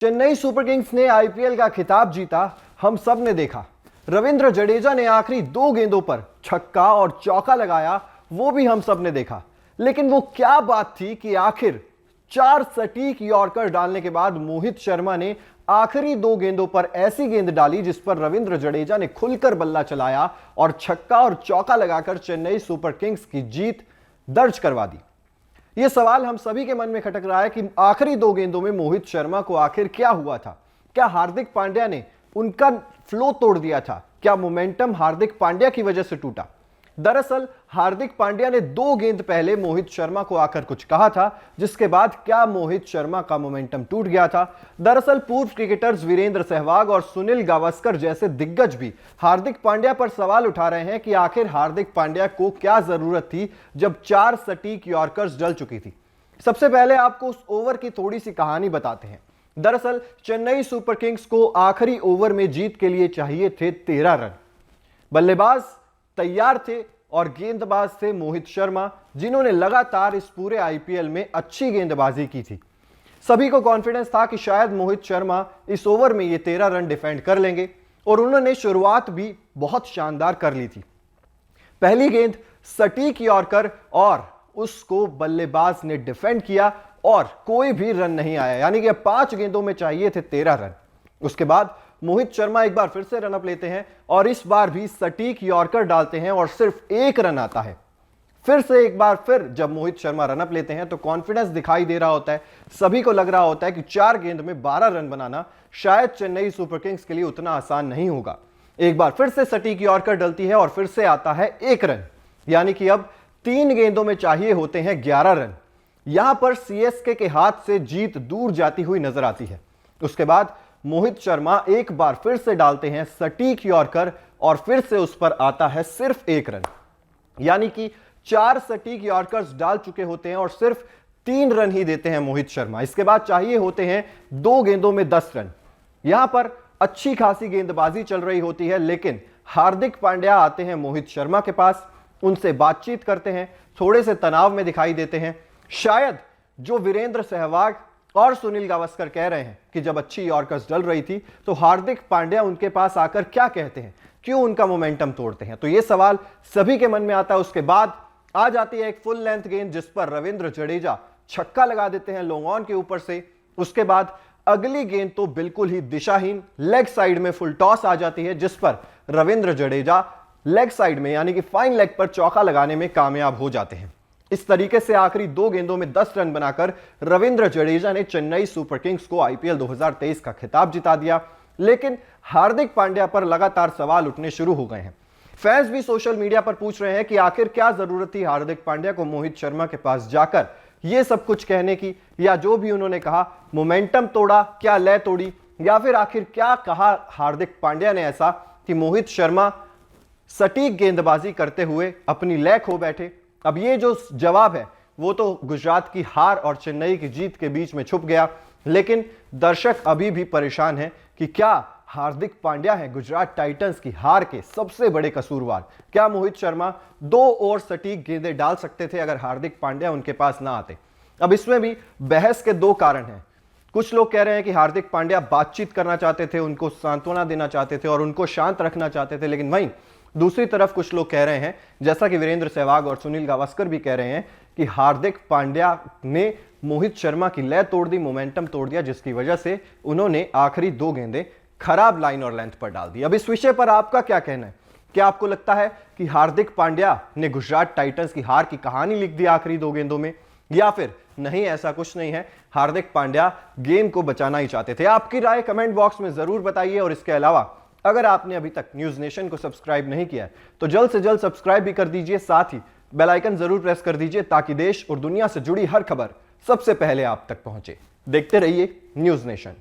Chennai super Kings ने IPL का खिताब जीता, हम सब ने देखा। रविंद्र जडेजा ने आखिरी 2 गेंदों पर छक्का और चौका लगाया, वो भी हम सब ने देखा। लेकिन वो क्या बात थी कि आखिर 4 सटीक यॉर्कर डालने के बाद मोहित शर्मा ने आखिरी 2 गेंदों पर ऐसी गेंद डाली जिस पर रविंद्र जडेजा ने खुलकर बल्ला चलाया और छक्का और चौका लगाकर चेन्नई सुपर किंग्स की जीत दर्ज करवा दी। यह सवाल हम सभी के मन में खटक रहा है कि आखिरी 2 गेंदों में मोहित शर्मा को आखिर क्या हुआ था। क्या हार्दिक पांड्या ने उनका फ्लो तोड़ दिया था? क्या मोमेंटम हार्दिक पांड्या की वजह से टूटा? दरअसल हार्दिक पांड्या ने 2 गेंद पहले मोहित शर्मा को आकर कुछ कहा था, जिसके बाद क्या मोहित शर्मा का मोमेंटम टूट गया था। दरअसल पूर्व क्रिकेटर्स वीरेंद्र सहवाग और सुनील गावस्कर जैसे दिग्गज भी हार्दिक पांड्या पर सवाल उठा रहे हैं कि आखिर हार्दिक पांड्या को क्या जरूरत थी जब 4 सटीक यॉर्कर्स डल चुकी थी। सबसे पहले आपको उस ओवर की थोड़ी सी कहानी बताते हैं। दरअसल चेन्नई सुपर किंग्स को आखिरी ओवर में जीत के लिए चाहिए थे 13 रन। बल्लेबाज तैयार थे और गेंदबाज थे मोहित शर्मा, जिन्होंने लगातार इस पूरे आईपीएल में अच्छी गेंदबाजी की थी। सभी को कॉन्फिडेंस था कि शायद मोहित शर्मा इस ओवर में ये 13 रन डिफेंड कर लेंगे और उन्होंने शुरुआत भी बहुत शानदार कर ली थी। पहली गेंद सटीक यॉर्कर और उसको बल्लेबाज ने डिफेंड किया और कोई भी रन नहीं आया, यानी कि 5 गेंदों में चाहिए थे 13 रन। उसके बाद मोहित शर्मा एक बार फिर से रनअप लेते हैं और इस बार भी सटीक यॉर्कर डालते हैं और सिर्फ 1 रन आता है। फिर से एक बार फिर जब मोहित शर्मा रनअप लेते हैं तो कॉन्फिडेंस दिखाई दे रहा होता है। सभी को लग रहा होता है कि 4 गेंद में 12 रन बनाना शायद चेन्नई सुपर किंग्स के लिए उतना आसान नहीं होगा। एक बार फिर से सटीक यॉर्कर डलती है और फिर से आता है 1 रन, यानी कि अब 3 गेंदों में चाहिए होते हैं 11 रन। यहां पर सीएसके के हाथ से जीत दूर जाती हुई नजर आती है। उसके बाद मोहित शर्मा एक बार फिर से डालते हैं सटीक यॉर्कर और फिर से उस पर आता है सिर्फ 1 रन, यानी कि 4 सटीक यॉर्कर्स डाल चुके होते हैं और सिर्फ 3 रन ही देते हैं मोहित शर्मा। इसके बाद चाहिए होते हैं 2 गेंदों में 10 रन। यहां पर अच्छी खासी गेंदबाजी चल रही होती है, लेकिन हार्दिक पांड्या आते हैं मोहित शर्मा के पास, उनसे बातचीत करते हैं, थोड़े से तनाव में दिखाई देते हैं। शायद जो वीरेंद्र सहवाग और सुनील गावस्कर कह रहे हैं कि जब अच्छी यॉर्कर्स डल रही थी तो हार्दिक पांड्या उनके पास आकर क्या कहते हैं, क्यों उनका मोमेंटम तोड़ते हैं, तो यह सवाल सभी के मन में आता है। उसके बाद आ जाती है एक फुल लेंथ गेंद जिस पर रविंद्र जडेजा छक्का लगा देते हैं लॉन्ग ऑन के ऊपर से। उसके बाद अगली गेंद तो बिल्कुल ही दिशाहीन लेग साइड में फुल टॉस आ जाती है, जिस पर रविंद्र जडेजा लेग साइड में यानी कि फाइन लेग पर चौका लगाने में कामयाब हो जाते हैं। इस तरीके से आखिरी 2 गेंदों में 10 रन बनाकर रविंद्र जडेजा ने चेन्नई सुपर किंग्स को आईपीएल 2023 का खिताब जिता दिया। लेकिन हार्दिक पांड्या पर लगातार सवाल उठने शुरू हो गए हैं। फैंस भी सोशल मीडिया पर पूछ रहे हैं कि आखिर क्या जरूरत थी हार्दिक पांड्या को मोहित शर्मा के पास जाकर यह सब कुछ कहने की, या जो भी उन्होंने कहा मोमेंटम तोड़ा, क्या लय तोड़ी, या फिर आखिर क्या कहा हार्दिक पांड्या ने ऐसा कि मोहित शर्मा सटीक गेंदबाजी करते हुए अपनी लय खो बैठे। अब ये जो जवाब है वो तो गुजरात की हार और चेन्नई की जीत के बीच में छुप गया, लेकिन दर्शक अभी भी परेशान हैं कि क्या हार्दिक पांड्या है गुजरात टाइटंस की हार के सबसे बड़े कसूरवार? क्या मोहित शर्मा 2 और सटीक गेंदें डाल सकते थे अगर हार्दिक पांड्या उनके पास ना आते? अब इसमें भी बहस के 2 कारण हैं। कुछ लोग कह रहे हैं कि हार्दिक पांड्या बातचीत करना चाहते थे, उनको सांत्वना देना चाहते थे और उनको शांत रखना चाहते थे, लेकिन वहीं दूसरी तरफ कुछ लोग कह रहे हैं, जैसा कि वीरेंद्र सहवाग और सुनील गावस्कर भी कह रहे हैं, कि हार्दिक पांड्या ने मोहित शर्मा की लय तोड़ दी, मोमेंटम तोड़ दिया, जिसकी वजह से उन्होंने आखिरी 2 गेंदें खराब लाइन और लेंथ पर डाल दी। अब इस विषय पर आपका क्या कहना है? क्या आपको लगता है कि हार्दिक पांड्या ने गुजरात टाइटंस की हार की कहानी लिख दी आखिरी 2 गेंदों में, या फिर नहीं, ऐसा कुछ नहीं है, हार्दिक पांड्या गेम को बचाना ही चाहते थे? आपकी राय कमेंट बॉक्स में जरूर बताइए। और इसके अलावा अगर आपने अभी तक न्यूज नेशन को सब्सक्राइब नहीं किया है तो जल्द से जल्द सब्सक्राइब भी कर दीजिए, साथ ही बेल आइकन जरूर प्रेस कर दीजिए ताकि देश और दुनिया से जुड़ी हर खबर सबसे पहले आप तक पहुंचे। देखते रहिए न्यूज नेशन।